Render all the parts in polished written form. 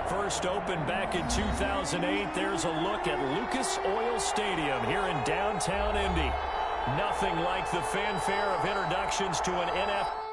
first opened back in 2008. There's a look at Lucas Oil Stadium here in downtown Indy. Nothing like the fanfare of introductions to an NFL.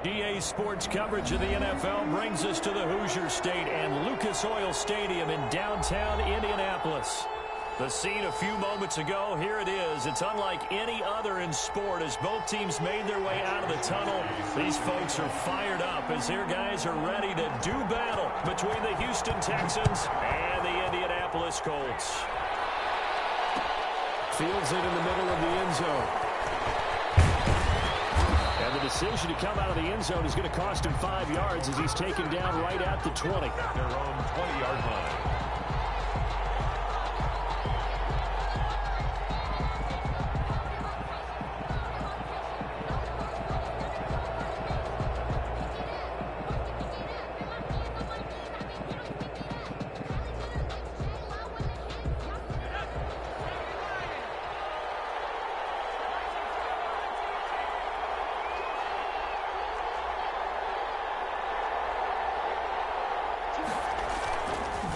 EA Sports coverage of the NFL brings us to the Hoosier State and Lucas Oil Stadium in downtown Indianapolis. The scene a few moments ago, here it is. It's unlike any other in sport as both teams made their way out of the tunnel. These folks are fired up as their guys are ready to do battle between the Houston Texans and the Indianapolis Colts. Fields it in the middle of the end zone. And the decision to come out of the end zone is going to cost him 5 yards as he's taken down right at the 20. Their own 20-yard line.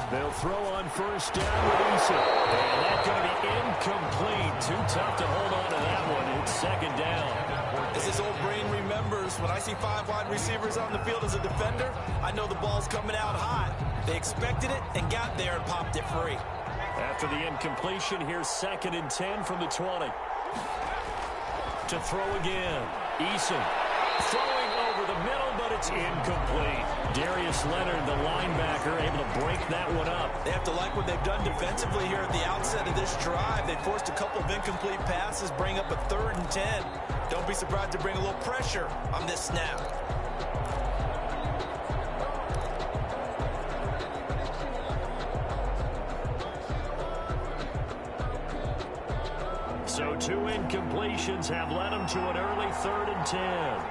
They'll throw on first down with Eason. And that's going to be incomplete. Too tough to hold on to that one. It's second down. As his old brain remembers, when I see 5 wide receivers on the field as a defender, I know the ball's coming out hot. They expected it and got there and popped it free. After the incompletion, here's 2nd and 10 from the 20. To throw again. Eason throwing over the middle, but it's incomplete. Darius Leonard, the linebacker, able to break that one up. They have to like what they've done defensively here at the outset of this drive. They forced a couple of incomplete passes, bring up a 3rd and 10. Don't be surprised to bring a little pressure on this snap. So 2 incompletions have led them to an early 3rd and 10.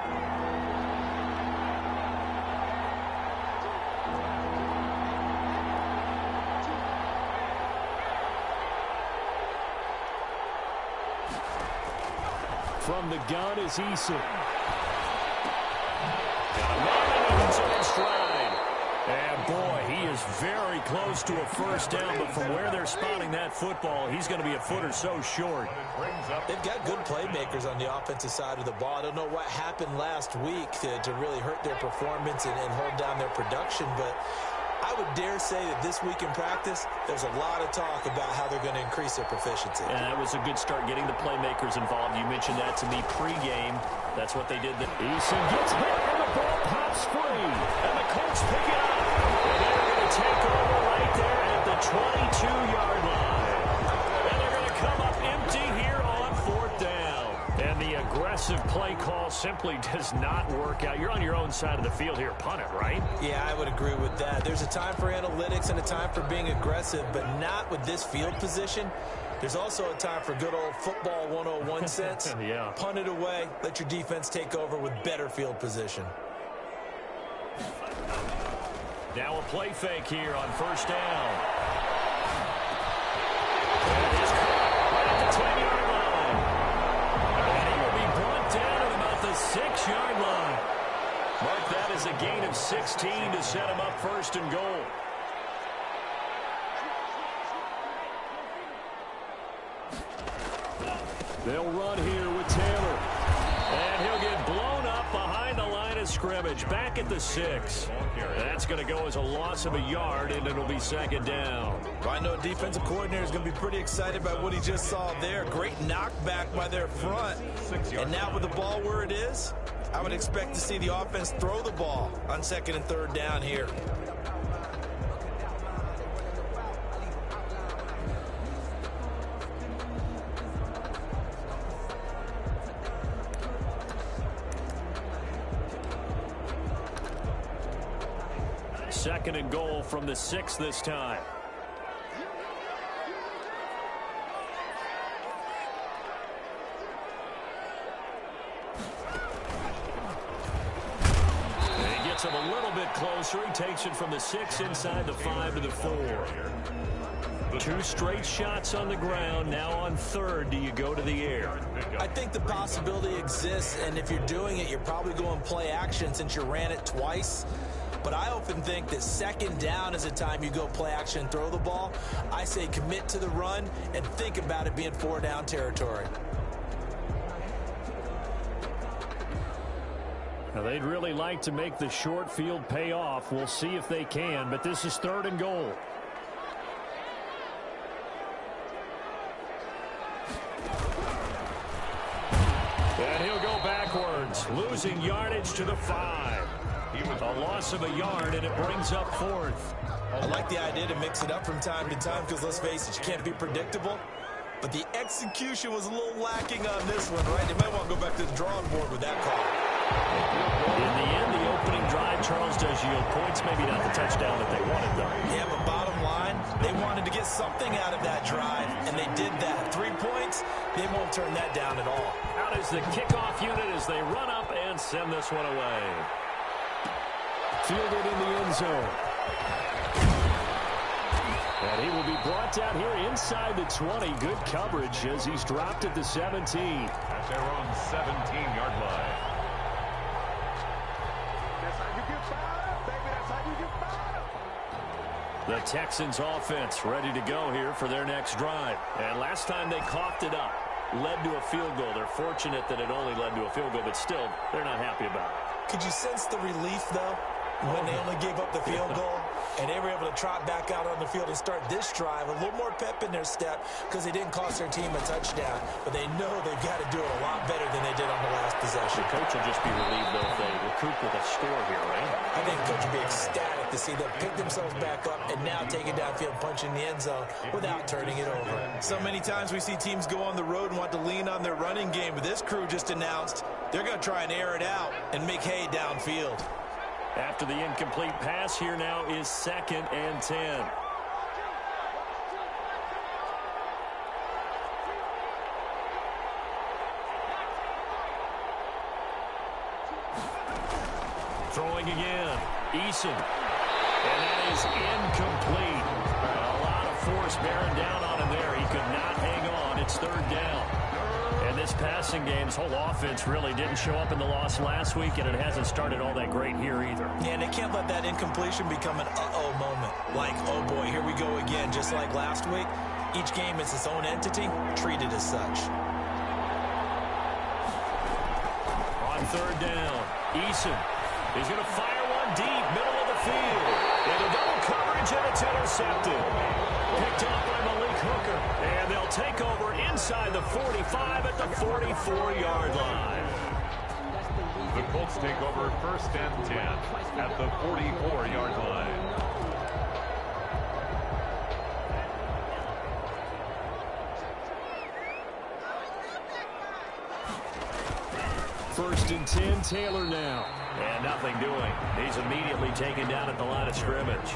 From the gun is Eason. Got a man into his stride. And boy, he is very close to a first down, but from where they're spotting that football, he's going to be a foot or so short. They've got good playmakers on the offensive side of the ball. I don't know what happened last week to really hurt their performance and hold down their production, but I would dare say that this week in practice, there's a lot of talk about how they're going to increase their proficiency. And that was a good start getting the playmakers involved. You mentioned that to me pregame. That's what they did. Eason gets hit, and the ball pops free. And the Colts pick it up. And they're going to take over right there at the 22-yard line. And they're going to come up empty here on 4th down. And the aggressive play call simply does not work out. You're on your own side of the field here. Punt it, right? Yeah, I would agree with that. There's a time for analytics and a time for being aggressive, but not with this field position. There's also a time for good old football 101 sense. Yeah. Punt it away. Let your defense take over with better field position. Now a play fake here on first down. Right at the 10-yard line. And he will be brought down at about the 6-yard line. Mark that as a gain of 16 to set him up 1st and goal. They'll run here with Taylor. And he'll get blown up behind the line of scrimmage. Back at the 6. That's going to go as a loss of a yard, and it'll be 2nd down. Well, I know a defensive coordinator is going to be pretty excited by what he just saw there. Great knockback by their front. And now with the ball where it is, I would expect to see the offense throw the ball on 2nd and 3rd down here. Second and goal from the 6 this time. And he gets him a little bit closer. He takes it from the 6 inside the 5 to the 4. 2 straight shots on the ground. Now on 3rd, do you go to the air? I think the possibility exists, and if you're doing it, you're probably going play action since you ran it twice. But I often think that 2nd down is a time you go play action and throw the ball. I say commit to the run and think about it being 4-down territory. Now, they'd really like to make the short field pay off. We'll see if they can, but this is 3rd and goal. And he'll go backwards, losing yardage to the 5. A loss of a yard, and it brings up 4th. I like the idea to mix it up from time to time because, let's face it, you can't be predictable. But the execution was a little lacking on this one, right? They might want to go back to the drawing board with that call. In the end, the opening drive, Charles, does yield points. Maybe not the touchdown that they wanted, though. Yeah, but bottom line, they wanted to get something out of that drive, and they did that. 3 points, they won't turn that down at all. Out is the kickoff unit as they run up and send this one away. Fielded in the end zone. And he will be brought down here inside the 20. Good coverage as he's dropped at the 17. At their own 17-yard line. That's how you get fired, baby. That's how you get fired. The Texans offense ready to go here for their next drive. And last time they coughed it up, led to a field goal. They're fortunate that it only led to a field goal, but still, they're not happy about it. Could you sense the relief, though, when they only gave up the field goal? And they were able to trot back out on the field and start this drive. A little more pep in their step because they didn't cost their team a touchdown. But they know they've got to do it a lot better than they did on the last possession. The coach will just be relieved, though, if they recoup with a score here, right? I think the coach will be ecstatic to see them pick themselves back up and now take it downfield, punching the end zone without turning it over. So many times we see teams go on the road and want to lean on their running game. But this crew just announced they're going to try and air it out and make hay downfield. After the incomplete pass, here now is 2nd and 10. Throwing again. Eason. And that is incomplete. A lot of force bearing down on him there. He could not hang on. It's 3rd down. And this passing game's whole offense really didn't show up in the loss last week, and it hasn't started all that great here either. Yeah, and they can't let that incompletion become an uh-oh moment. Like, oh boy, here we go again. Just like last week, each game is its own entity, treated as such. On 3rd down, Eason. He's going to fire one deep, middle of the field. And a double coverage, and it's intercepted. Picked off by Malik Hooker. And they'll take over inside the 45 at the 44-yard line. The Colts take over 1st and 10 at the 44-yard line. First and 10, Taylor now. And nothing doing. He's immediately taken down at the line of scrimmage.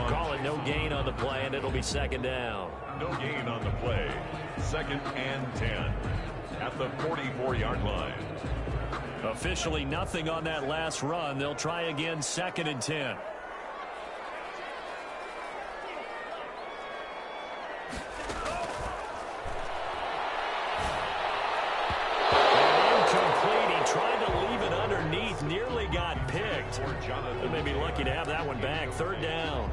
Call it no gain on the play, and it'll be 2nd down. No gain on the play. 2nd and 10 at the 44-yard line. Officially nothing on that last run. They'll try again, 2nd and 10. Nearly got picked. They may be lucky to have that one back. 3rd down.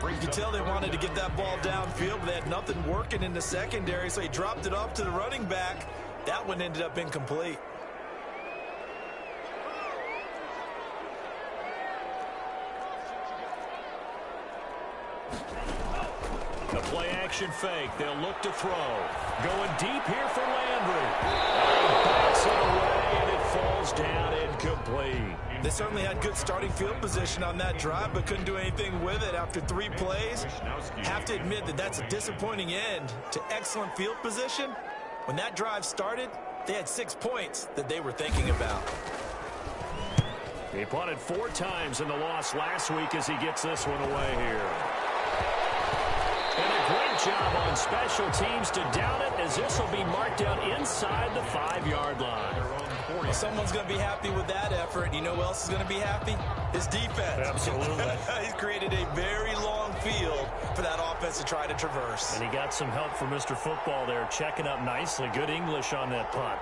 You could tell they wanted to get that ball downfield, but they had nothing working in the secondary, so he dropped it off to the running back. That one ended up incomplete. The play-action fake. They'll look to throw. Going deep here for Landry. And backs it away, and it falls down incomplete. They certainly had good starting field position on that drive, but couldn't do anything with it after 3 plays. Have to admit that that's a disappointing end to excellent field position. When that drive started, they had 6 points that they were thinking about. He punted 4 times in the loss last week as he gets this one away here. And a great job on special teams to down it, as this will be marked out inside the 5-yard line. Well, someone's going to be happy with that effort. You know who else is going to be happy? His defense. Absolutely. He's created a very long field for that offense to try to traverse. And he got some help from Mr. Football there, checking up nicely. Good English on that punt.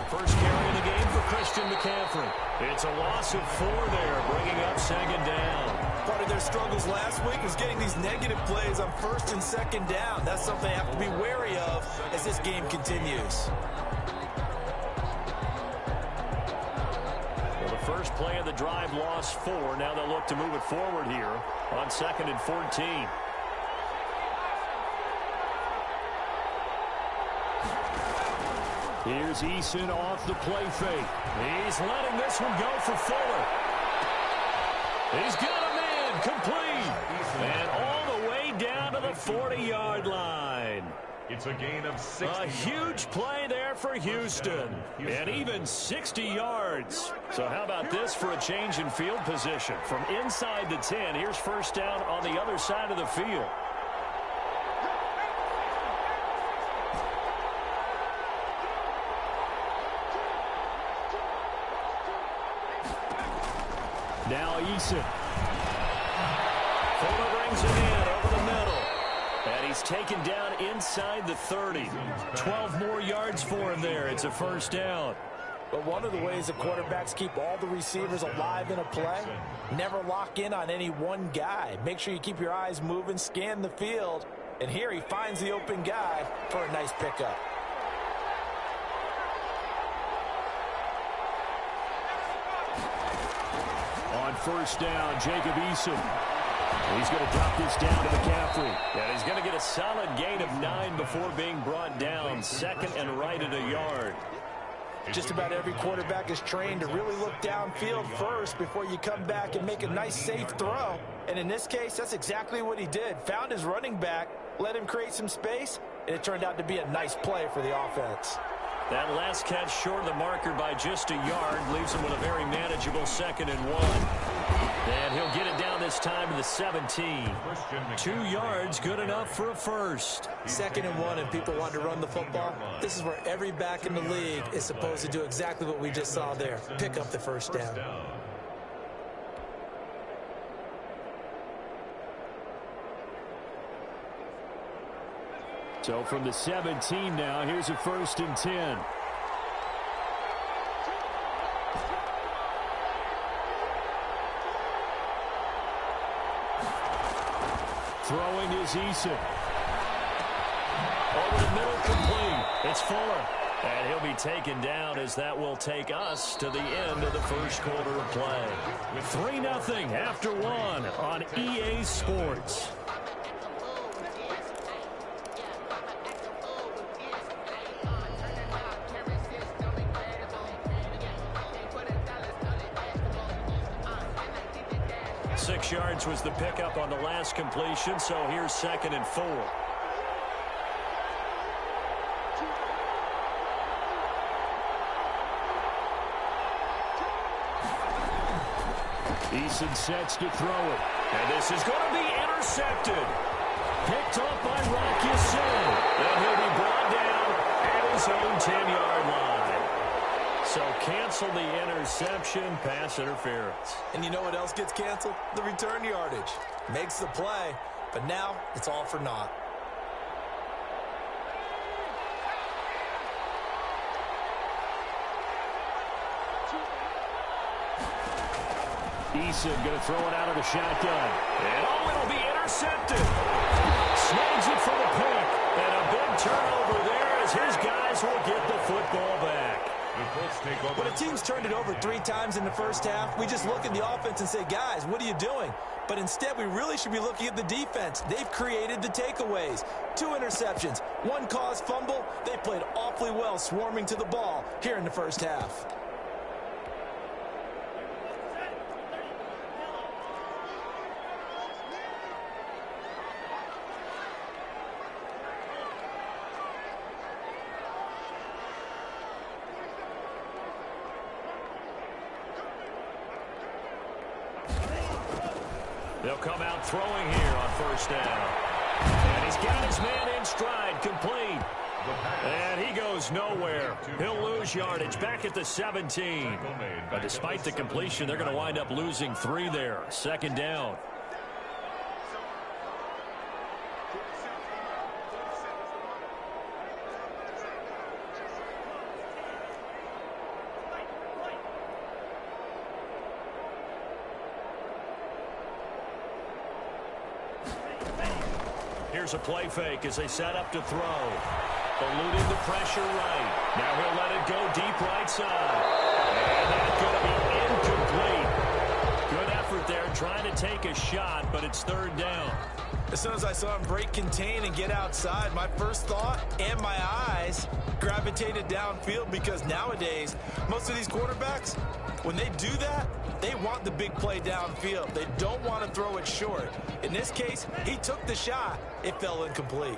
First carry of the game for Christian McCaffrey. It's a loss of 4 there, bringing up 2nd down. Part of their struggles last week was getting these negative plays on 1st and 2nd down. That's something they have to be wary of as this game continues. Well, the first play of the drive lost 4. Now they'll look to move it forward here on 2nd and 14. Here's Eason off the play fake. He's letting this one go for Fuller. He's got him in, complete. And all the way down to the 40-yard line. It's a gain of 60 A huge play there for Houston. And even 60 yards. So how about this for a change in field position? From inside the 10, here's first down on the other side of the field. Now Eason. Fuller brings it in over the middle. And he's taken down inside the 30. 12 more yards for him there. It's a first down. But one of the ways the quarterbacks keep all the receivers alive in a play, never lock in on any one guy. Make sure you keep your eyes moving, scan the field. And here he finds the open guy for a nice pickup. On first down, Jacob Eason. He's going to drop this down to McCaffrey. And he's going to get a solid gain of 9 before being brought down. 2nd and right at a yard. Just about every quarterback is trained to really look downfield first before you come back and make a nice, safe throw. And in this case, that's exactly what he did. Found his running back, let him create some space, and it turned out to be a nice play for the offense. That last catch short of the marker by just a yard leaves him with a very manageable 2nd and 1. And he'll get it down this time to the 17. 2 yards, good enough for a first. 2nd and 1, and people want to run the football. This is where every back in the league is supposed to do exactly what we just saw there. Pick up the first down. So from the 17 now, here's a 1st and 10. Throwing is Eason. Over the middle, complete. It's Fuller. And he'll be taken down as that will take us to the end of the first quarter of play. 3-0 after 1 on EA Sports. Yards was the pickup on the last completion, so here's 2nd and 4. Eason sets to throw it. And this is going to be intercepted. Picked up by Rocky Sin. And he'll be brought down at his own 10-yard line. So cancel the interception, pass interference. And you know what else gets canceled? The return yardage. Makes the play, but now it's all for naught. Eason going to throw it out of the shotgun. And it'll be intercepted. Snags it for the pick. And a big turnover there as his guys will get the football back. When a team's turned it over 3 times in the first half, we just look at the offense and say, guys, what are you doing? But instead, we really should be looking at the defense. They've created the takeaways. 2 interceptions, 1 caused fumble. They played awfully well swarming to the ball here in the first half. They'll come out throwing here on first down. And he's got his man in stride, complete. And he goes nowhere. He'll lose yardage back at the 17. But despite the completion, they're going to wind up losing 3 there. 2nd down. Here's a play fake as they set up to throw. Eluding the pressure right. Now he'll let it go deep right side. And that's going to be incomplete. Good effort there trying to take a shot, but it's third down. As soon as I saw him break contain and get outside, my first thought and my eyes gravitated downfield, because nowadays, most of these quarterbacks, when they do that, they want the big play downfield. They don't want to throw it short. In this case, he took the shot. It fell incomplete.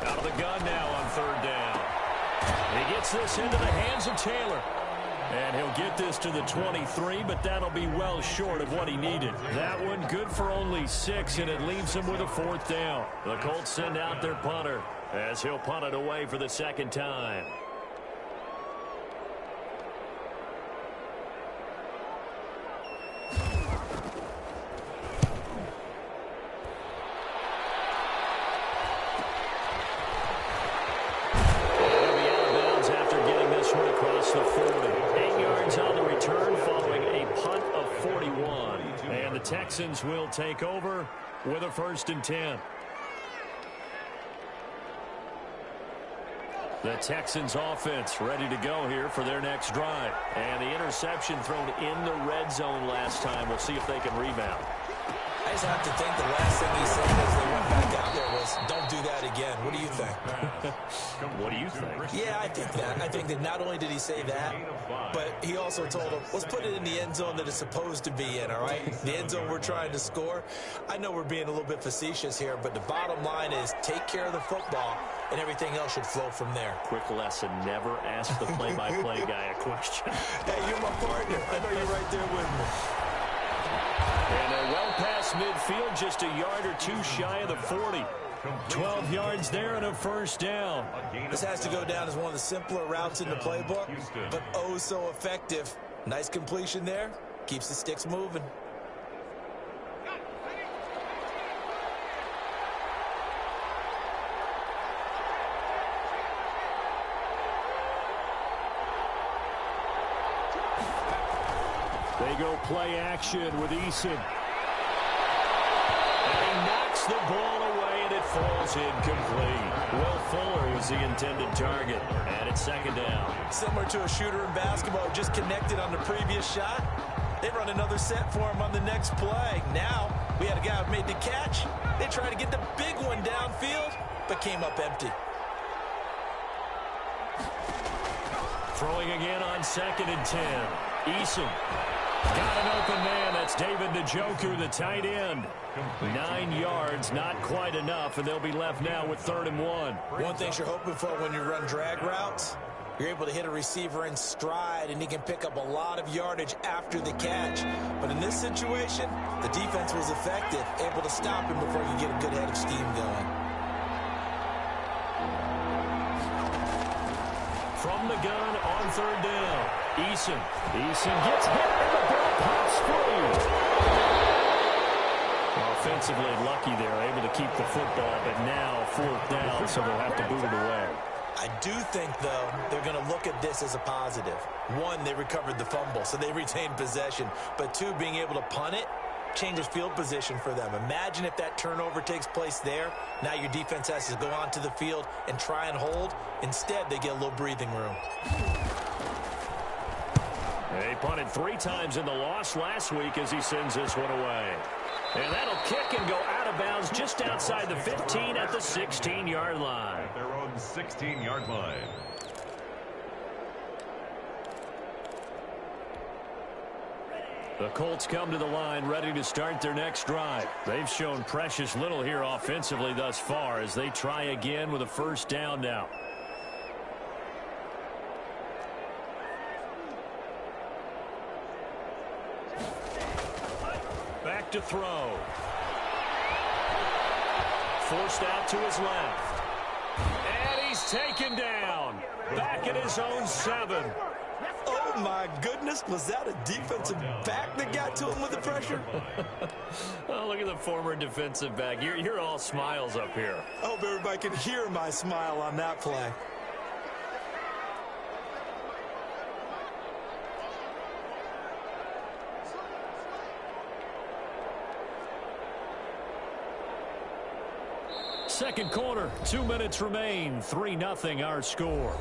Out of the gun now on third down. He gets this into the hands of Taylor. And he'll get this to the 23, but that'll be well short of what he needed. That one good for only 6, and it leaves him with a fourth down. The Colts send out their punter as he'll punt it away for the second time. The 40. 8 yards on the return following a punt of 41. And the Texans will take over with a 1st and 10. The Texans offense ready to go here for their next drive. And the interception thrown in the red zone last time. We'll see if they can rebound. I just have to think the last thing he said as they went back out there was, don't do that again. What do you think? What do you think? Yeah, I think that. I think that not only did he say that, but he also told them, let's put it in the end zone that it's supposed to be in, all right? The end zone we're trying to score. I know we're being a little bit facetious here, but the bottom line is take care of the football, and everything else should flow from there. Quick lesson, never ask the play-by-play guy a question. Hey, you're my partner. I know you're right there with me. And they're well past midfield, just a yard or two shy of the 40. 12 yards there and a 1st down. This has to go down as one of the simpler routes in the playbook, but oh so effective. Nice completion there. Keeps the sticks moving. They go play action with Eason. And he knocks the ball away, and it falls incomplete. Will Fuller was the intended target, and it's 2nd down. Similar to a shooter in basketball, just connected on the previous shot. They run another set for him on the next play. Now, we had a guy who made the catch. They tried to get the big one downfield, but came up empty. Throwing again on 2nd and 10. Eason. Got an open man. That's David Njoku, the tight end. 9 yards, not quite enough, and they'll be left now with 3rd and 1. One thing you're hoping for when you run drag routes, you're able to hit a receiver in stride, and he can pick up a lot of yardage after the catch. But in this situation, the defense was effective, able to stop him before you get a good head of steam going. From the gun on 3rd down. Eason gets hit, and the ball pops free. Offensively lucky there, able to keep the football, but now 4th down, so they'll have to boot it away. I do think, though, they're going to look at this as a positive. One, they recovered the fumble, so they retained possession. But two, being able to punt it changes field position for them. Imagine if that turnover takes place there. Now your defense has to go onto the field and try and hold. Instead, they get a little breathing room. They punted 3 times in the loss last week as he sends this one away. And that'll kick and go out of bounds just outside the 15 at the 16-yard line. At their own 16-yard line. The Colts come to the line ready to start their next drive. They've shown precious little here offensively thus far as they try again with a 1st down now. Back to throw. Forced out to his left. And he's taken down. Back at his own 7. Oh, Oh, my goodness. Was that a defensive back that got to him with the pressure? Oh, look at the former defensive back. You're all smiles up here. I hope everybody can hear my smile on that play. Second quarter, 2 minutes remain. 3-0 our score.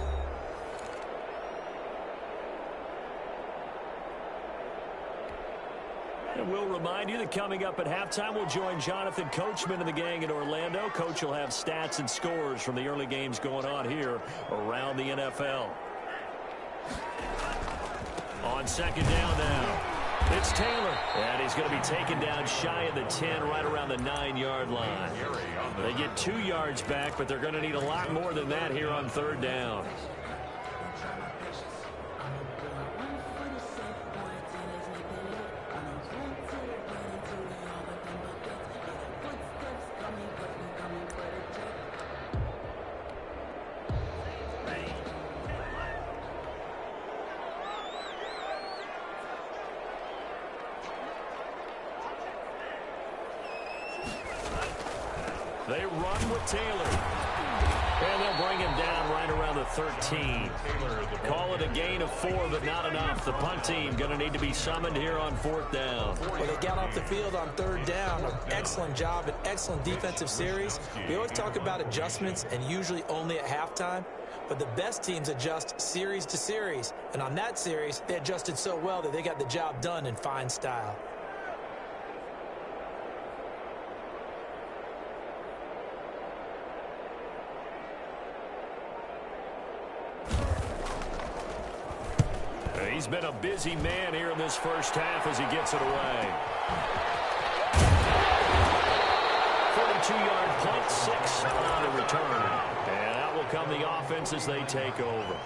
And we'll remind you that coming up at halftime, we'll join Jonathan Coachman and the gang in Orlando. Coach will have stats and scores from the early games going on here around the NFL. On second down now, it's Taylor. And he's going to be taken down shy of the 10, right around the 9-yard line. They get 2 yards back, but they're going to need a lot more than that here on third down. They run with Taylor. And they'll bring him down right around the 13. Call it a gain of 4, but not enough. The punt team going to need to be summoned here on fourth down. Well, they got off the field on third down. An excellent job, an excellent defensive series. We always talk about adjustments, and usually only at halftime. But the best teams adjust series to series. And on that series, they adjusted so well that they got the job done in fine style. He's been a busy man here in this first half as he gets it away. 42-yard punt, 6 on the return. And out will come the offense as they take over.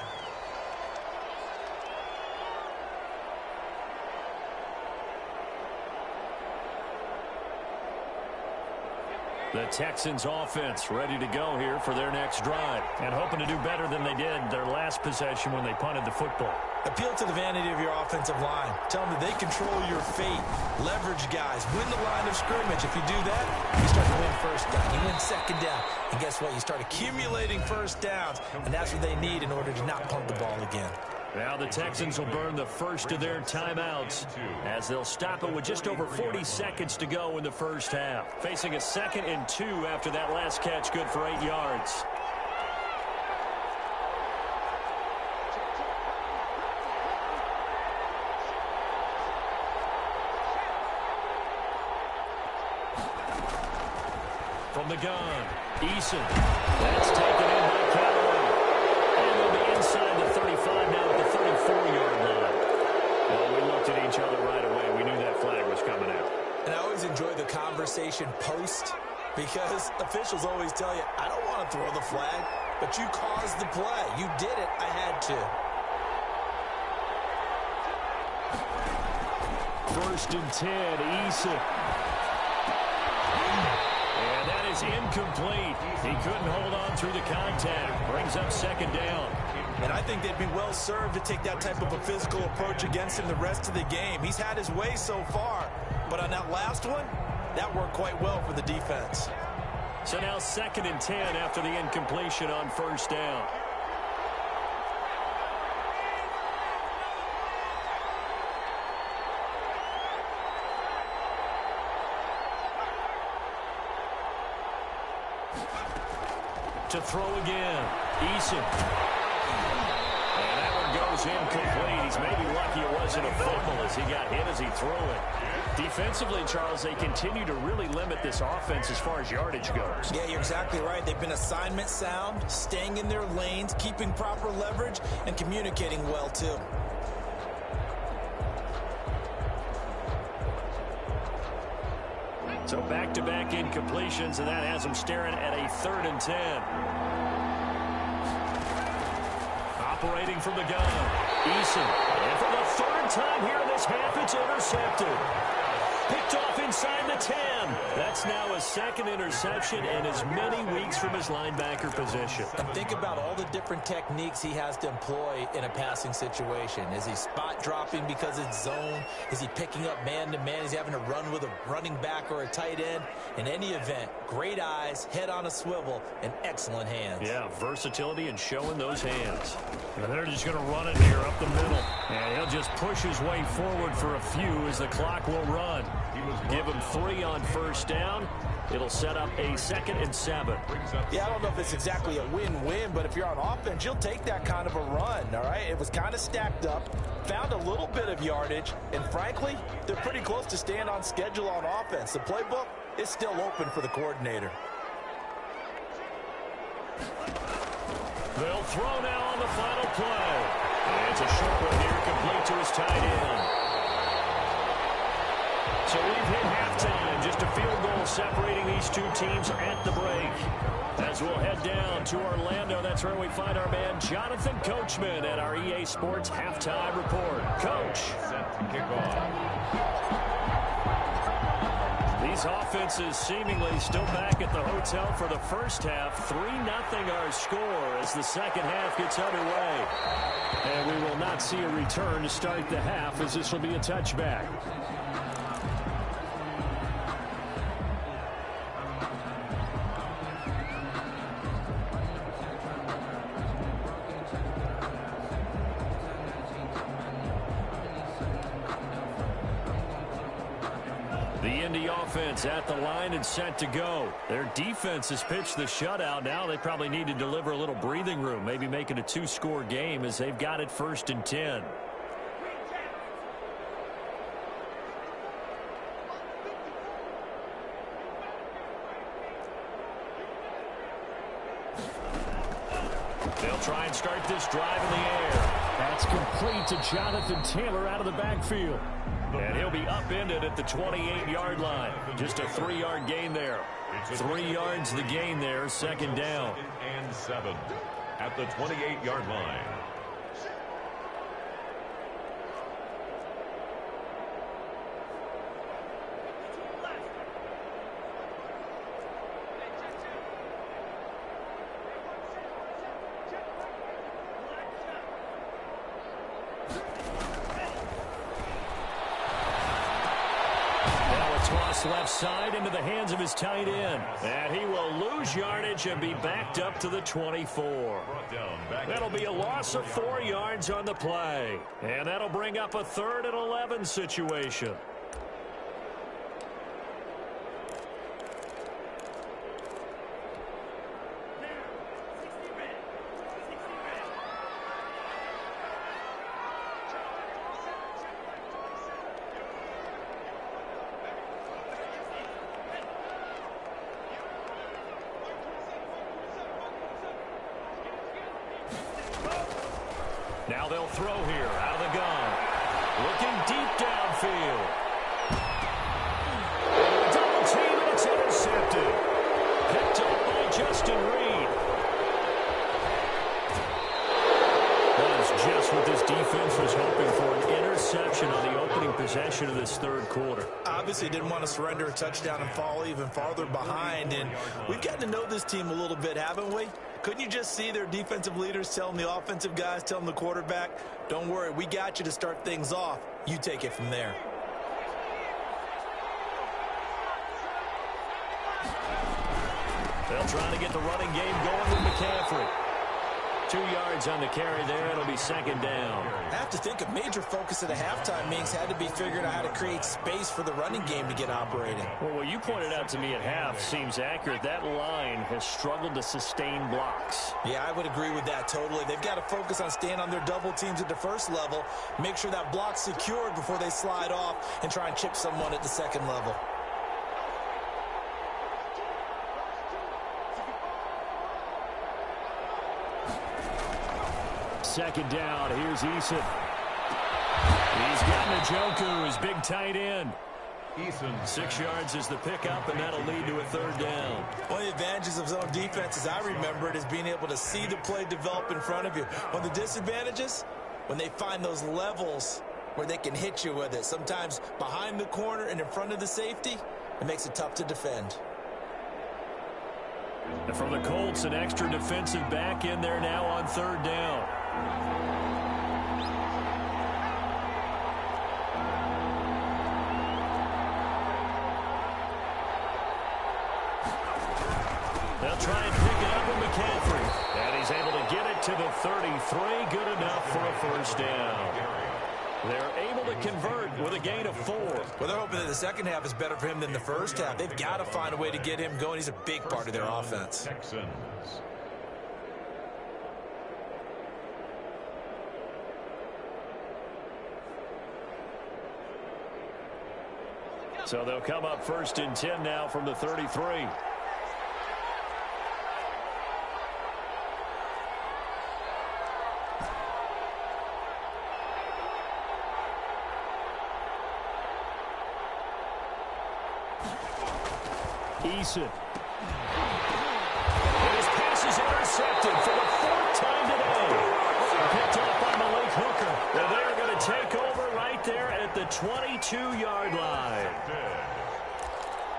The Texans offense ready to go here for their next drive and hoping to do better than they did their last possession when they punted the football. Appeal to the vanity of your offensive line. Tell them that they control your fate. Leverage guys. Win the line of scrimmage. If you do that, you start to win first down. You win second down. And guess what? You start accumulating first downs. And that's what they need in order to not punt the ball again. Now the Texans will burn the first of their timeouts as they'll stop it with just over 40 seconds to go in the first half. Facing a 2nd and 2 after that last catch, good for 8 yards. From the gun, Eason. That's taken in by Callaway. And they'll be inside the 35 now at the 34-yard line. Well, we looked at each other right away. We knew that flag was coming out. And I always enjoy the conversation post because officials always tell you, I don't want to throw the flag, but you caused the play. You did it. I had to. 1st and 10, Eason. And that is incomplete. He couldn't hold on through the contact. Brings up 2nd down. And I think they'd be well served to take that type of a physical approach against him the rest of the game. He's had his way so far. But on that last one, that worked quite well for the defense. So now 2nd and 10 after the incompletion on 1st down. To throw again, Eason. And that one goes incomplete. He's maybe lucky it wasn't a fumble as he got hit as he threw it. Defensively, Charles, they continue to really limit this offense as far as yardage goes. Yeah, you're exactly right. They've been assignment sound, staying in their lanes, keeping proper leverage, and communicating well, too. So back-to-back incompletions, and that has them staring at a 3rd and 10. Operating from the gun, Eason. And for the 3rd time here in this half, it's intercepted. Picked off inside the the 10. That's now his second interception and as many weeks from his linebacker position. And think about all the different techniques he has to employ in a passing situation. Is he spot dropping because it's zone? Is he picking up man-to-man? Is he having to run with a running back or a tight end? In any event, great eyes, head on a swivel, and excellent hands. Yeah, versatility and showing those hands. And they're just going to run it here up the middle. And he'll just push his way forward for a few as the clock will run. Give him 3 on first down. It'll set up a 2nd and 7. Yeah, I don't know if it's exactly a win-win, but if you're on offense, you'll take that kind of a run, all right? It was kind of stacked up, found a little bit of yardage, and frankly, they're pretty close to staying on schedule on offense. The playbook is still open for the coordinator. They'll throw now on the final play. And it's a short one here, complete to his tight end. So we've hit halftime. Just a field goal separating these two teams at the break. As we'll head down to Orlando, that's where we find our man Jonathan Coachman at our EA Sports Halftime Report. Coach. Set to kick off. These offenses seemingly still back at the hotel for the first half. 3-0 our score as the second half gets underway. And we will not see a return to start the half as this will be a touchback. Offense at the line and set to go. Their defense has pitched the shutout. Now they probably need to deliver a little breathing room, maybe make it a 2-score game as they've got it 1st and 10. They'll try and start this drive in the air. That's complete to Jonathan Taylor out of the backfield. And he'll be upended at the 28-yard line. Just a 3-yard gain there. 3 yards the gain there, 2nd down. 2nd and 7 at the 28-yard line. Left side into the hands of his tight end. And he will lose yardage and be backed up to the 24. That'll be a loss of 4 yards on the play. And that'll bring up a 3rd and 11 situation. Now they'll throw here out of the gun. Looking deep downfield. Double team and it's intercepted. Picked up by Justin Reed. That is just what this defense was hoping for, an interception on the opening possession of this 3rd quarter. Obviously didn't want to surrender a touchdown and fall even farther behind. And we've gotten to know this team a little bit, haven't we? Couldn't you just see their defensive leaders telling the offensive guys, telling the quarterback, don't worry, we got you to start things off. You take it from there. They'll try to get the running game going with McCaffrey. 2 yards on the carry there. It'll be 2nd down. I have to think a major focus at the halftime meetings had to be figuring out how to create space for the running game to get operating. Well, what you pointed out to me at half seems accurate. That line has struggled to sustain blocks. Yeah, I would agree with that totally. They've got to focus on staying on their double teams at the first level, make sure that block's secured before they slide off and try and chip someone at the second level. Second down. Here's Eason. He's got Njoku, his big tight end. Eason. 6 yards is the pickup, and that'll lead to a 3rd down. One of the advantages of zone defense, as I remember it, is being able to see the play develop in front of you. One of the disadvantages, when they find those levels where they can hit you with it. Sometimes behind the corner and in front of the safety, it makes it tough to defend. And from the Colts, an extra defensive back in there now on third down. They'll try and pick it up with McCaffrey. And he's able to get it to the 33. Good enough for a first down. They're able to convert with a gain of 4. Well, they're hoping that the second half is better for him than the first half. They've got to find a way to get him going. He's a big part of their offense. Texans. So they'll come up first and 10 now from the 33. Eason. His pass is intercepted for the 4th time today. Picked up by Malik Hooker. And they're going to take over right there at the 22-yard line.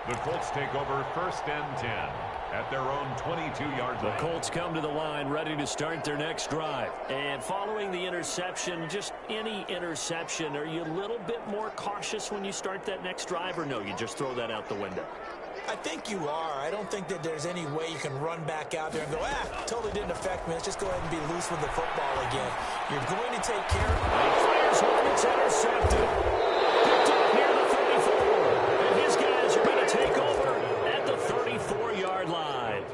The Colts take over first and 10 at their own 22-yard line. The Colts come to the line ready to start their next drive. And following the interception, just any interception, are you a little bit more cautious when you start that next drive, or no, you just throw that out the window? I think you are. I don't think that there's any way you can run back out there and go, totally didn't affect me. Let's just go ahead and be loose with the football again. You're going to take care of it. He fires one. It's intercepted. Picked up near the 34. And his guys are going to take over at the 34-yard line.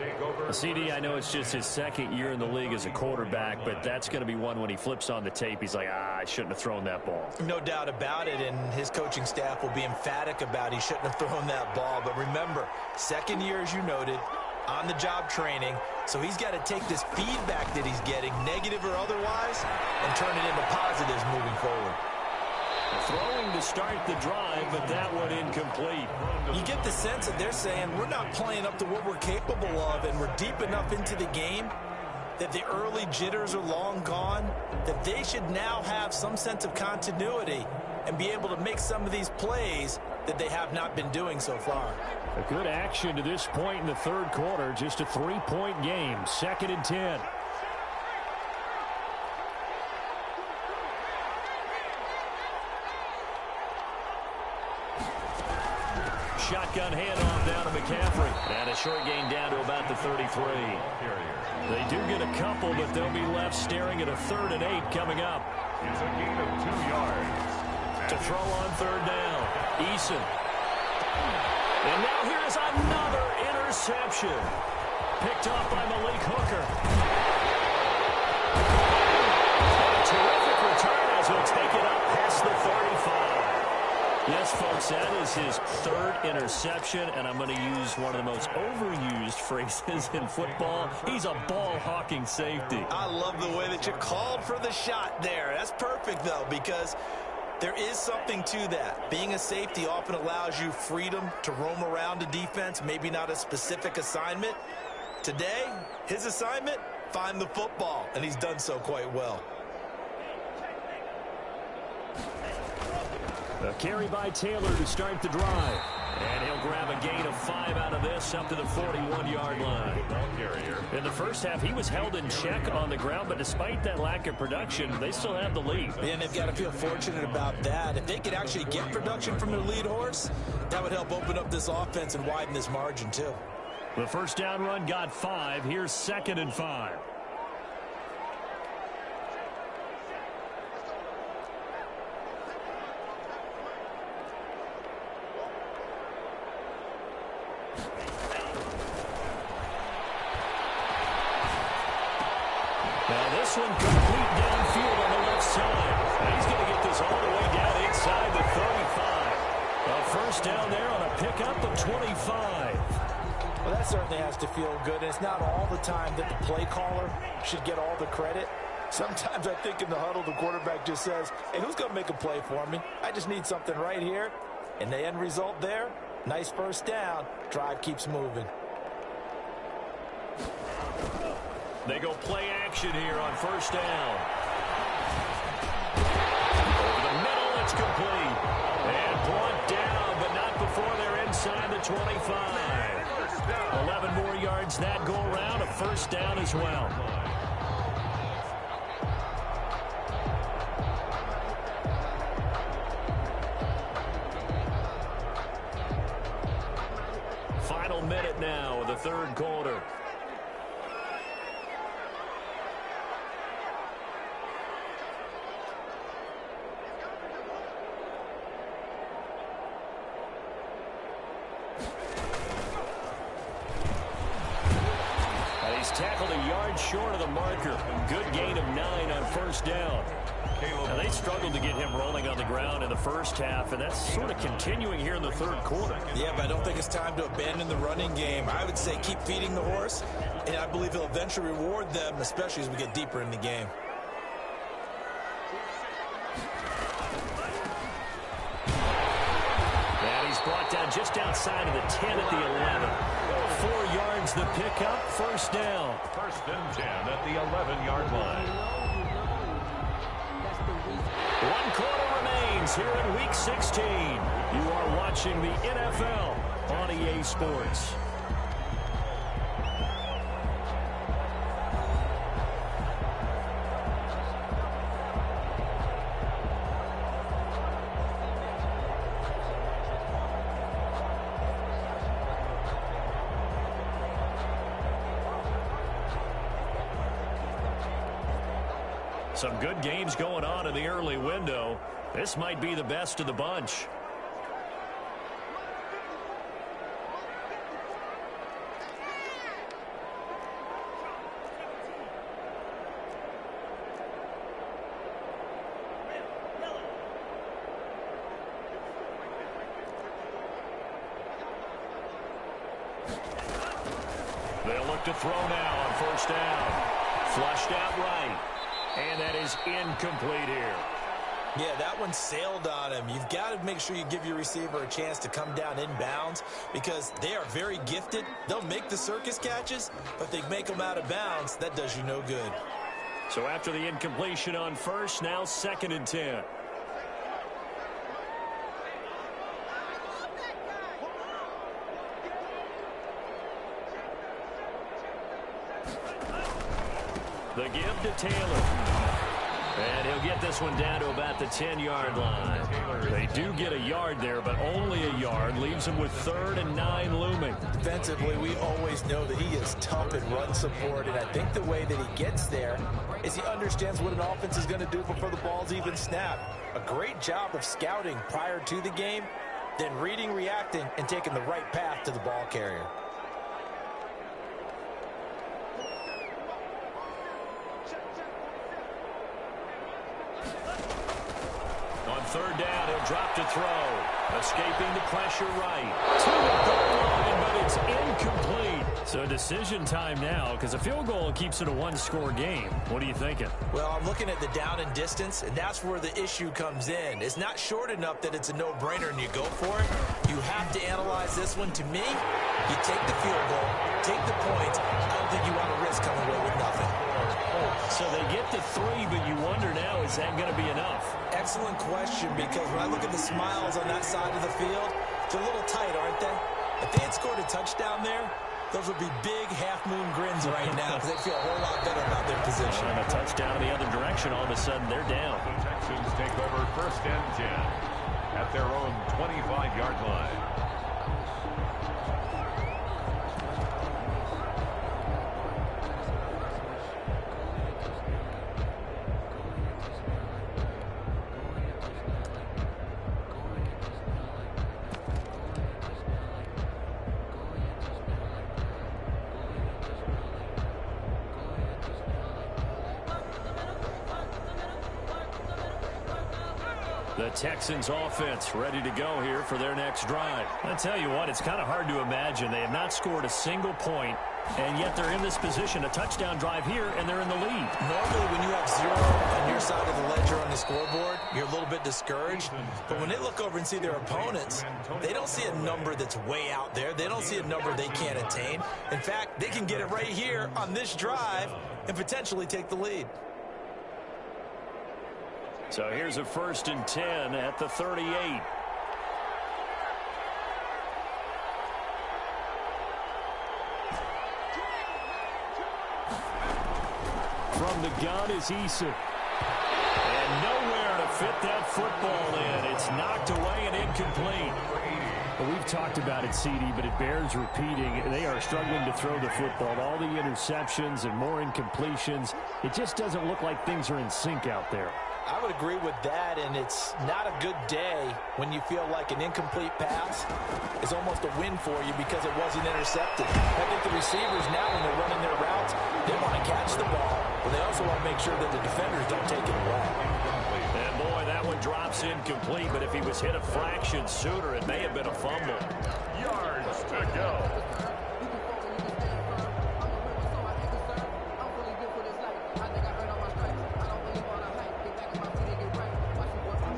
CD, I know it's just his second year in the league as a quarterback, but that's going to be one when he flips on the tape. He's like, I shouldn't have thrown that ball. No doubt about it, and his coaching staff will be emphatic about he shouldn't have thrown that ball. But remember, second year, as you noted, on-the-job training, so he's got to take this feedback that he's getting, negative or otherwise, and turn it into positives moving forward. Throwing to start the drive, but that one incomplete. You get the sense that they're saying we're not playing up to what we're capable of, and we're deep enough into the game that the early jitters are long gone, that they should now have some sense of continuity and be able to make some of these plays that they have not been doing so far. A good action to this point in the third quarter, just a 3-point game, 2nd and 10. Shotgun handoff down to McCaffrey. And a short gain down to about the 33. They do get a couple, but they'll be left staring at a 3rd and 8 coming up. It's a gain of 2 yards. To throw on third down. Eason. And now here's another interception. Picked off by Malik Hooker. And a terrific return as he'll take it up past the 35. Yes, folks, that is his 3rd interception, and I'm going to use one of the most overused phrases in football. He's a ball-hawking safety. I love the way that you called for the shot there. That's perfect, though, because there is something to that. Being a safety often allows you freedom to roam around a defense, maybe not a specific assignment. Today, his assignment, find the football, and he's done so quite well. A carry by Taylor to start the drive. And he'll grab a gain of 5 out of this up to the 41-yard line. In the first half, he was held in check on the ground, but despite that lack of production, they still have the lead. And they've got to feel fortunate about that. If they could actually get production from their lead horse, that would help open up this offense and widen this margin, too. The first down run got 5. Here's 2nd and 5. Now this one complete downfield on the left side. And he's going to get this all the way down inside the 35. A first down there on a pickup of 25. Well, that certainly has to feel good. And it's not all the time that the play caller should get all the credit. Sometimes I think in the huddle, the quarterback just says, hey, who's going to make a play for me? I just need something right here. And the end result there, nice first down. Drive keeps moving. They go play action here on first down. Over the middle, It's complete. And brought down, but not before they're inside the 25. 11 more yards that go around. A first down as well. Final minute now of the third quarter. He's tackled a yard short of the marker. Good gain of 9 on first down. Now, they struggled to get him rolling on the ground in the first half, and that's sort of continuing here in the third quarter. Yeah, but I don't think it's time to abandon the running game. I would say keep feeding the horse, and I believe he'll eventually reward them, especially as we get deeper in the game. And he's brought down just outside of the 10 at the 11. 4 yards the pickup, first down. First and 10 at the 11-yard line. 1 quarter remains here in Week 16. You are watching the NFL on EA Sports. Some good games going on in the early window. This might be the best of the bunch. They'll look to throw now on first down. Flushed out right. And that is incomplete here. Yeah, that one sailed on him. You've got to make sure you give your receiver a chance to come down inbounds because they are very gifted. They'll make the circus catches, but they make them out of bounds. That does you no good. So after the incompletion on first, now 2nd and 10. The give to Taylor. And he'll get this one down to about the 10-yard line. They do get a yard there, but only a yard. Leaves him with 3rd and 9 looming. Defensively, we always know that he is tough in run support, and I think the way that he gets there is he understands what an offense is going to do before the ball's even snapped. A great job of scouting prior to the game, then reading, reacting, and taking the right path to the ball carrier. Third down, he'll drop to throw. Escaping the pressure right. To the goal line, but it's incomplete. So decision time now because a field goal keeps it a one-score game. What are you thinking? Well, I'm looking at the down and distance, and that's where the issue comes in. It's not short enough that it's a no-brainer and you go for it. You have to analyze this one. To me, you take the field goal, take the points. I don't think you want to risk coming away with nothing. So they get to 3, but you wonder now, is that going to be enough? Excellent question, because when I look at the smiles on that side of the field, they're a little tight, aren't they? If they had scored a touchdown there, those would be big half-moon grins right now because they feel a whole lot better about their position. And a touchdown in the other direction, all of a sudden they're down. The Texans take over 1st and 10 at their own 25-yard line. The Texans offense ready to go here for their next drive. I'll tell you what, it's kind of hard to imagine. They have not scored a single point, and yet they're in this position, a touchdown drive here, and they're in the lead. Normally, when you have 0 on your side of the ledger on the scoreboard, you're a little bit discouraged. But when they look over and see their opponents, they don't see a number that's way out there. They don't see a number they can't attain. In fact, they can get it right here on this drive and potentially take the lead. So here's a 1st and 10 at the 38. From the gun is Eason. And nowhere to fit that football in. It's knocked away and incomplete. Well, we've talked about it, CD, but it bears repeating. They are struggling to throw the football. All the interceptions and more incompletions. It just doesn't look like things are in sync out there. I would agree with that, and it's not a good day when you feel like an incomplete pass is almost a win for you because it wasn't intercepted. I think the receivers now, when they're running their routes, they want to catch the ball, but they also want to make sure that the defenders don't take it away. And boy, that one drops incomplete, but if he was hit a fraction sooner, it may have been a fumble. Yards to go.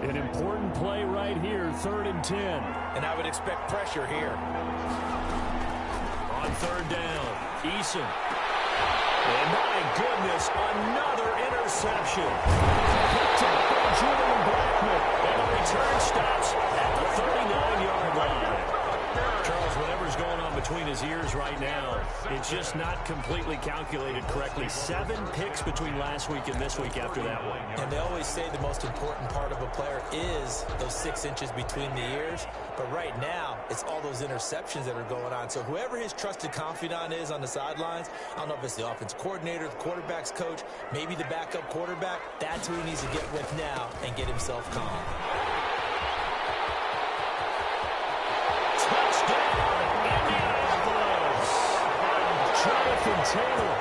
An important play right here, 3rd and 10. And I would expect pressure here. On 3rd down, Eason. And my goodness, another interception. Picked up by Julian Blackman. And the return stops at the 39-yard line. Charles, whatever's going on between his ears right now, it's just not completely calculated correctly. 7 picks between last week and this week after that one. And they always say the most important part of a player is those 6 inches between the ears. But right now, it's all those interceptions that are going on. So whoever his trusted confidant is on the sidelines, I don't know if it's the offense coordinator, the quarterback's coach, maybe the backup quarterback, that's who he needs to get with now and get himself calm. Jonathan Taylor,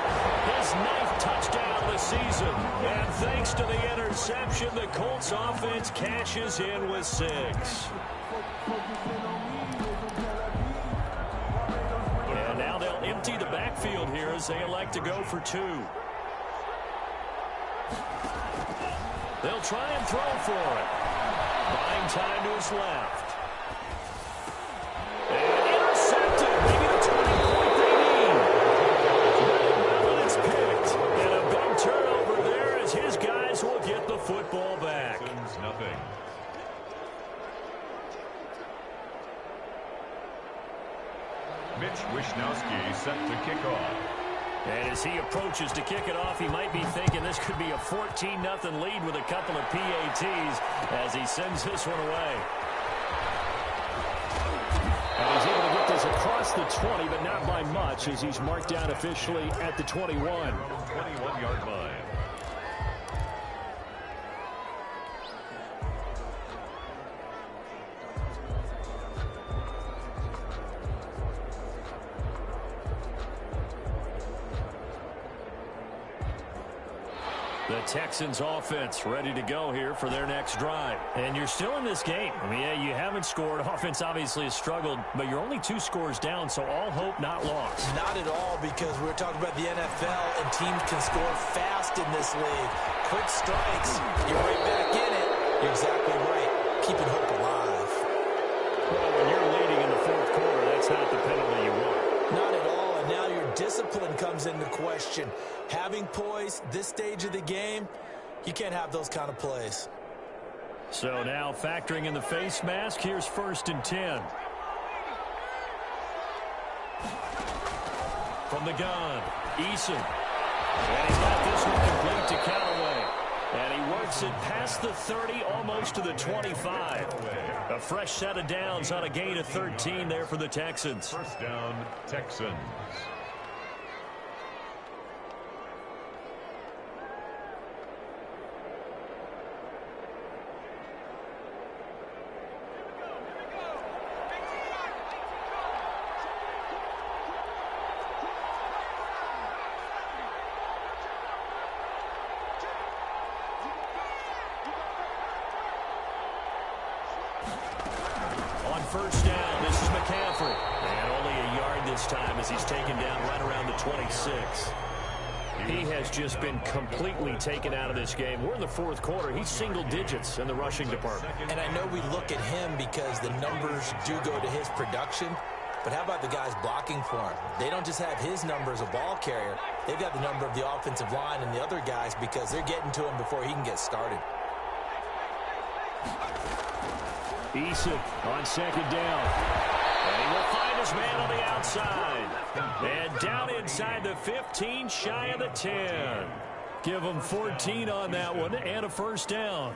his 9th touchdown of the season. And thanks to the interception, the Colts offense cashes in with 6. And now they'll empty the backfield here as they elect to go for 2. They'll try and throw for it. Buying time to his left. And intercepted. Maybe the turning point they need. But it's picked. And a big turnover there as his guys will get the football back. Nothing. Mitch Wishnowsky set to kick off. And as he approaches to kick it off, he might be thinking this could be a 14-0 lead with a couple of PATs as he sends this one away. And he's able to get this across the 20, but not by much as he's marked down officially at the 21. 21-yard line. The Texans offense ready to go here for their next drive. And you're still in this game. I mean, yeah, you haven't scored. Offense obviously has struggled, but you're only 2 scores down, so all hope not lost. Not at all, because we're talking about the NFL, and teams can score fast in this league. Quick strikes, you're right back in it. You're exactly right. Keeping hope alive. Well, when you're leading in the 4th quarter, that's not the penalty you want. Not at all, and now your discipline comes into question. Having poise this stage of the game, you can't have those kind of plays. So now factoring in the face mask, here's 1st and 10. From the gun, Eason. And he's got this one complete to Callaway. And he works it past the 30, almost to the 25. A fresh set of downs on a gain of 13 there for the Texans. 1st down, Texans. On 1st down, this is McCaffrey. And only a yard this time as he's taken down right around the 26. He has just been completely taken out of this game. We're in the 4th quarter. He's single digits in the rushing department. And I know we look at him because the numbers do go to his production. But how about the guys blocking for him? They don't just have his number as a ball carrier. They've got the number of the offensive line and the other guys because they're getting to him before he can get started. Eason on second down. And he will find his man on the outside. And down inside the 15, shy of the 10. Give him 14 on that one and a first down.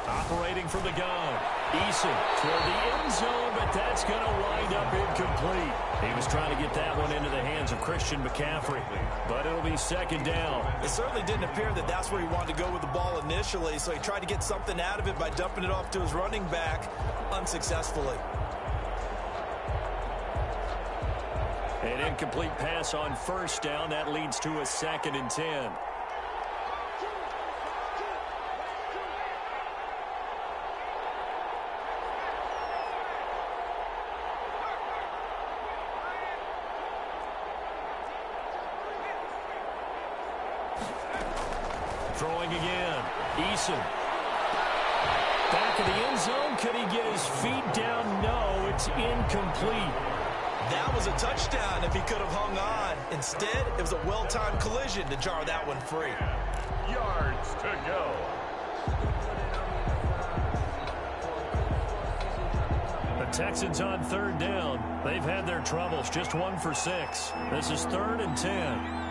Operating from the gun. Eason toward the end zone, but that's going to wind up incomplete. He was trying to get that one into the hands of Christian McCaffrey, but it'll be second down. It certainly didn't appear that that's where he wanted to go with the ball initially, so he tried to get something out of it by dumping it off to his running back unsuccessfully. An incomplete pass on first down. That leads to a 2nd and 10. Throwing again. Eason. Back of the end zone. Could he get his feet down? No, it's incomplete. That was a touchdown if he could have hung on. Instead, it was a well-timed collision to jar that one free. Yards to go. The Texans on third down. They've had their troubles. Just 1 for 6. This is 3rd and 10.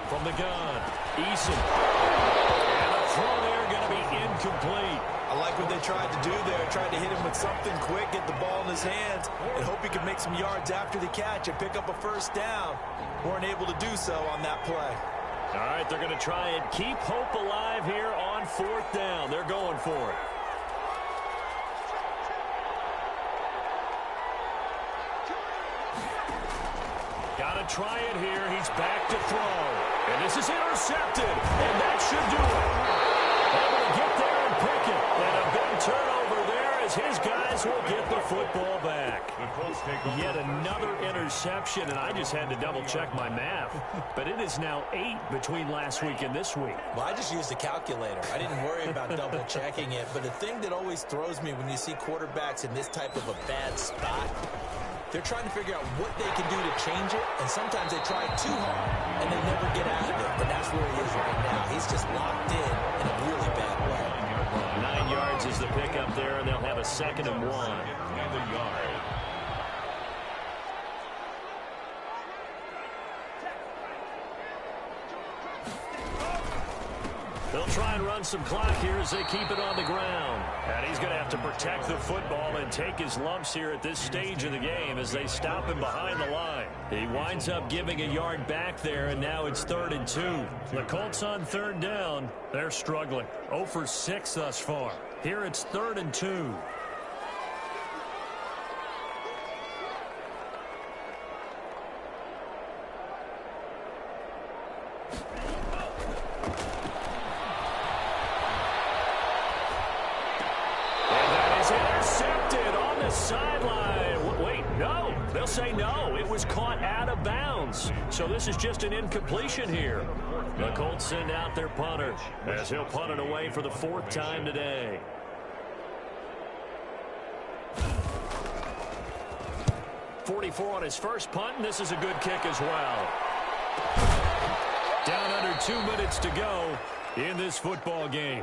From the gun, Eason. And the throw there going to be incomplete. I like what they tried to do there. Tried to hit him with something quick, get the ball in his hands, and hope he could make some yards after the catch and pick up a first down. Weren't able to do so on that play. All right, they're going to try and keep hope alive here on 4th down. They're going for it. Got to try it here. He's back to throw. And this is intercepted. And that should do it. Able to get there and pick it. And a big turnover there as his guys will get the football back. Yet another interception, and I just had to double-check my math. But it is now 8 between last week and this week. Well, I just used a calculator. I didn't worry about double-checking it. But the thing that always throws me when you see quarterbacks in this type of a bad spot, they're trying to figure out what they can do to change it, and sometimes they try too hard, and they never get out of it. And that's where he is right now. He's just locked in a really bad way. 9 yards is the pickup there, and they'll have a 2nd and 1. They'll try and run some clock here as they keep it on the ground. And he's going to have to protect the football and take his lumps here at this stage of the game as they stop him behind the line. He winds up giving a yard back there, and now it's 3rd and 2. The Colts on 3rd down. They're struggling. 0 for 6 thus far. Here it's 3rd and 2. Say no. It was caught out of bounds. So this is just an incompletion here. The Colts send out their punter as he'll punt it away for the 4th time today. .44 on his first punt, and this is a good kick as well. Down under 2 minutes to go in this football game.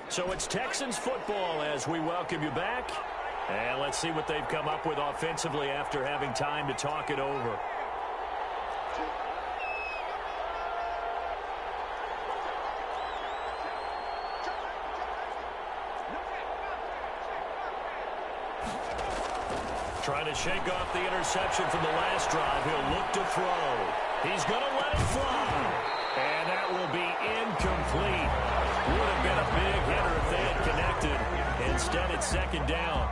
So it's Texans football as we welcome you back. And let's see what they've come up with offensively after having time to talk it over. Trying to shake off the interception from the last drive. He'll look to throw. He's going to let it fly. And that will be incomplete. Would have been a big hitter if they had connected. Instead, it's second down.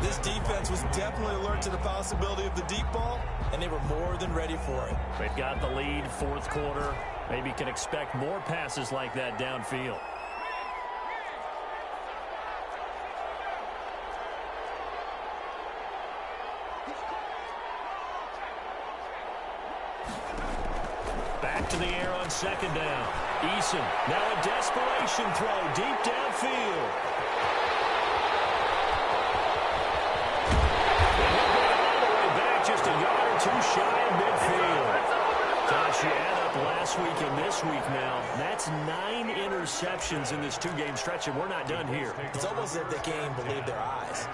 This defense was definitely alert to the possibility of the deep ball, and they were more than ready for it. They've got the lead, fourth quarter. Maybe can expect more passes like that downfield. Back to the air on second down. Eason, now a desperation throw deep downfield. And he'll get it all the way back, just a yard or two shy of midfield. Josh, you add up last week and this week now. That's 9 interceptions in this two-game stretch, and we're not done here. It's almost as if they can't believe their eyes.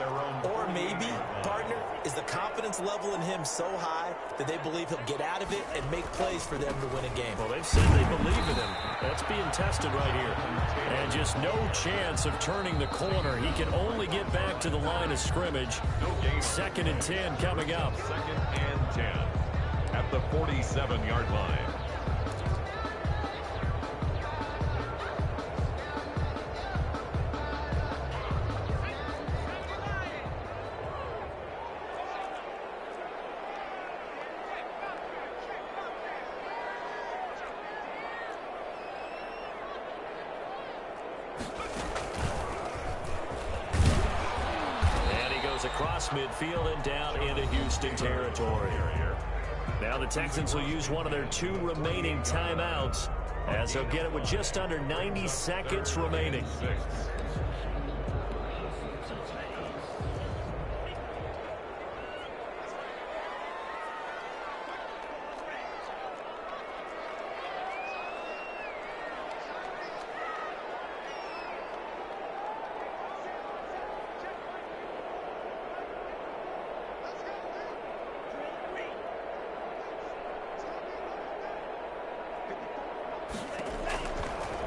Or maybe, partner, is the confidence level in him so high that they believe he'll get out of it and make plays for them to win a game. Well, they've said they believe in him. That's being tested right here. And just no chance of turning the corner. He can only get back to the line of scrimmage. 2nd and 10 coming up. 2nd and 10 at the 47-yard line. Across midfield and down into Houston territory. Now the Texans will use one of their 2 remaining timeouts as they'll get it with just under 90 seconds remaining.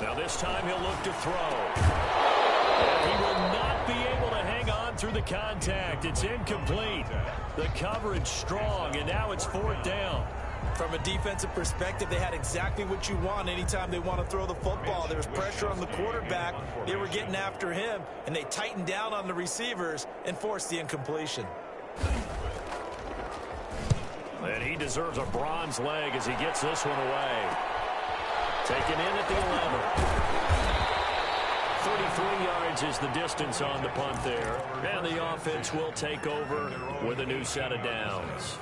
Now this time he'll look to throw. And he will not be able to hang on through the contact. It's incomplete. The coverage strong, and now it's 4th down. From a defensive perspective, they had exactly what you want anytime they want to throw the football. There was pressure on the quarterback. They were getting after him, and they tightened down on the receivers and forced the incompletion. And he deserves a bronze leg as he gets this one away. Taken in at the 11. 33 yards is the distance on the punt there. And the offense will take over with a new set of downs.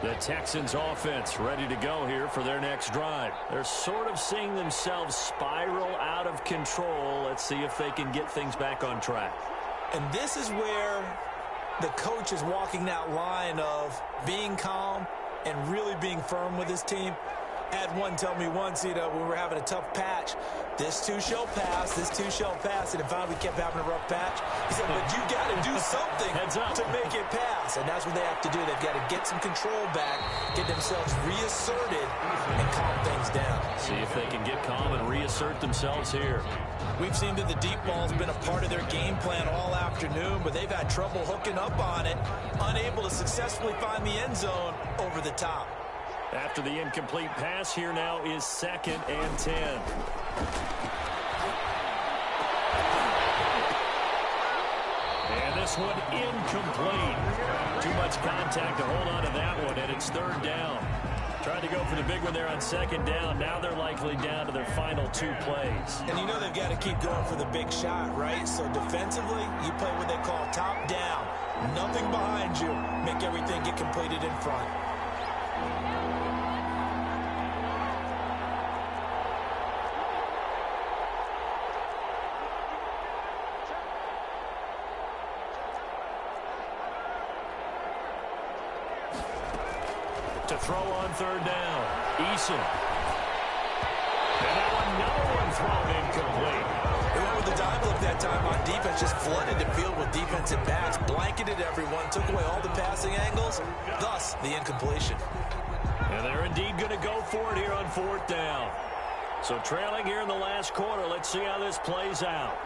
The Texans offense ready to go here for their next drive. They're sort of seeing themselves spiral out of control. Let's see if they can get things back on track. And this is where the coach is walking that line of being calm and really being firm with his team. I had one tell me once, when we were having a tough patch, this too shall pass, this too shall pass, and if finally we kept having a rough patch, he said, but you got to do something to make it pass, and that's what they have to do. They've got to get some control back, get themselves reasserted, and calm things down. See if they can get calm and reassert themselves here. We've seen that the deep ball's been a part of their game plan all afternoon, but they've had trouble hooking up on it, unable to successfully find the end zone over the top. After the incomplete pass, here now is 2nd and 10. And this one incomplete. Too much contact to hold on to that one, and it's 3rd down. Tried to go for the big one there on 2nd down. Now they're likely down to their final 2 plays. And you know they've got to keep going for the big shot, right? So defensively, you play what they call top down. Nothing behind you. Make everything get completed in front. To throw on 3rd down. Eason. And now another one thrown incomplete. They went with the dive look that time on defense, just flooded the field with defensive backs, blanketed everyone, took away all the passing angles, thus the incompletion. And they're indeed going to go for it here on 4th down. So trailing here in the last quarter, let's see how this plays out.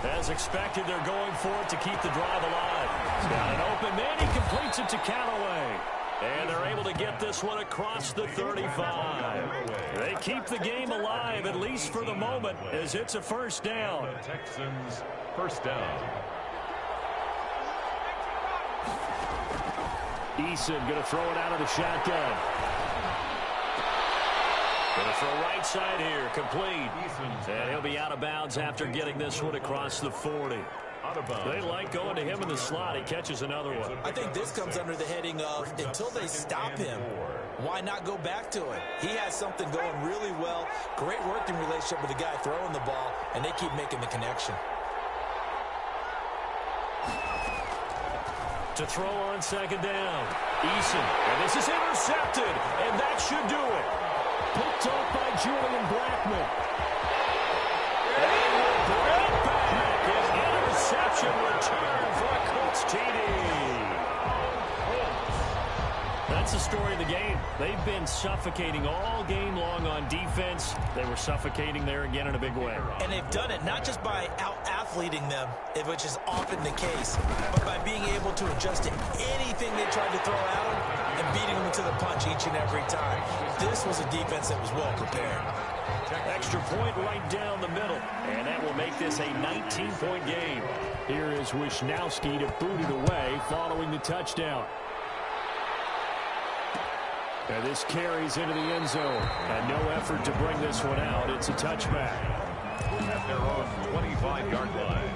As expected, they're going for it to keep the drive alive. He's got an open man. He completes it to Callaway. And they're able to get this one across the 35. They keep the game alive, at least for the moment, as it's a first down. Texans first down. Eason going to throw it out of the shotgun. Going to throw right side here, complete. And he'll be out of bounds after getting this one across the 40. They like going to him in the slot. He catches another one. I think this comes under the heading of until they stop him, why not go back to it? He has something going really well. Great working relationship with the guy throwing the ball, and they keep making the connection. To throw on second down. Eason. And this is intercepted. And that should do it. Picked off by Julian Blackman. And we'll bring it back. An interception return for a Colts TD. That's the story of the game. They've been suffocating all game long on defense. They were suffocating there again in a big way. And they've done it not just by out-athleting them, which is often the case, but by being able to adjust to anything they tried to throw at them and beating them to the punch each and every time. This was a defense that was well prepared. Extra point right down the middle, and that will make this a 19-point game. Here is Wisnowski to boot it away following the touchdown. And this carries into the end zone. And no effort to bring this one out. It's a touchback. At their own 25-yard line.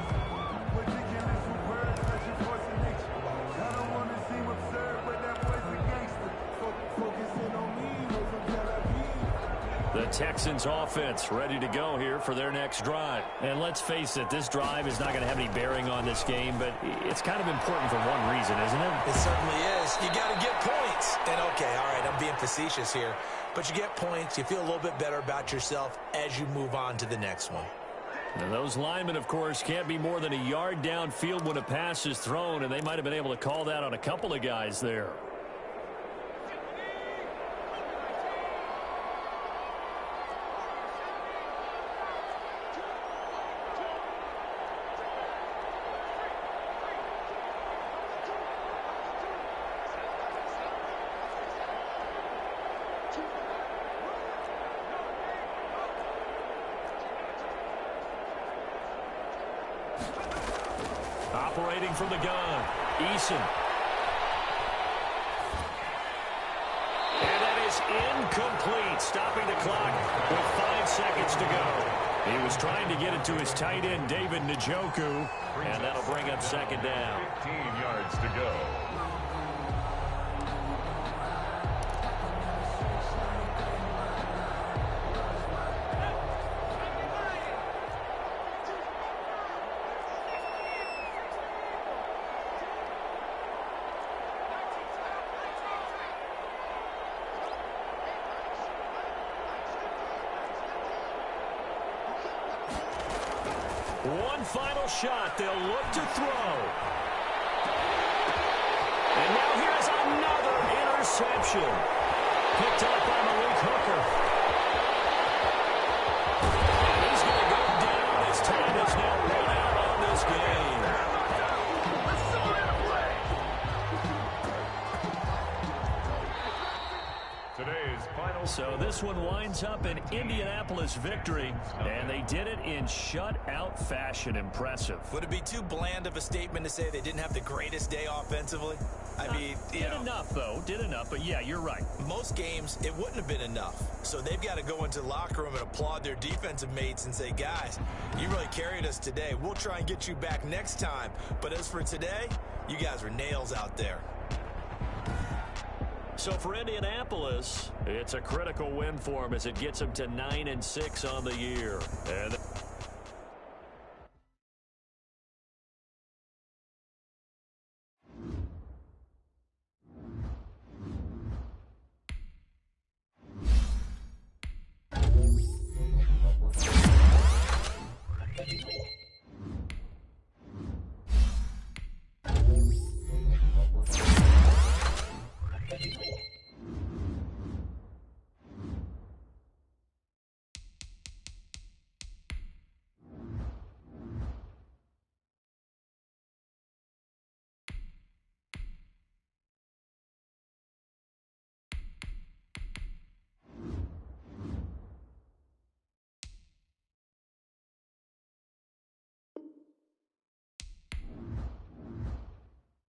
The Texans offense ready to go here for their next drive. And let's face it, this drive is not going to have any bearing on this game, but it's kind of important for one reason, isn't it? It certainly is. You got to get points. And okay, all right, I'm being facetious here, but you get points, you feel a little bit better about yourself as you move on to the next one. And those linemen, of course, can't be more than a yard downfield when a pass is thrown, and they might have been able to call that on a couple of guys there. Operating from the gun, Eason. And that is incomplete, stopping the clock with 5 seconds to go. He was trying to get it to his tight end, David Njoku, and that'll bring up second down. 15 yards to go. One final shot. They'll look to throw. And now here's another interception. Picked up by Malik Hooker. And he's going to go down. His time is now run out on this game. Today's final. So this one winds up an Indianapolis victory, and they did it in shutout fashion. Impressive. Would it be too bland of a statement to say they didn't have the greatest day offensively? I mean, did enough, though. Did enough, but yeah, you're right. Most games, it wouldn't have been enough. So they've got to go into the locker room and applaud their defensive mates and say, guys, you really carried us today. We'll try and get you back next time. But as for today, you guys were nails out there. So for Indianapolis, it's a critical win for them as it gets them to 9-6 on the year. And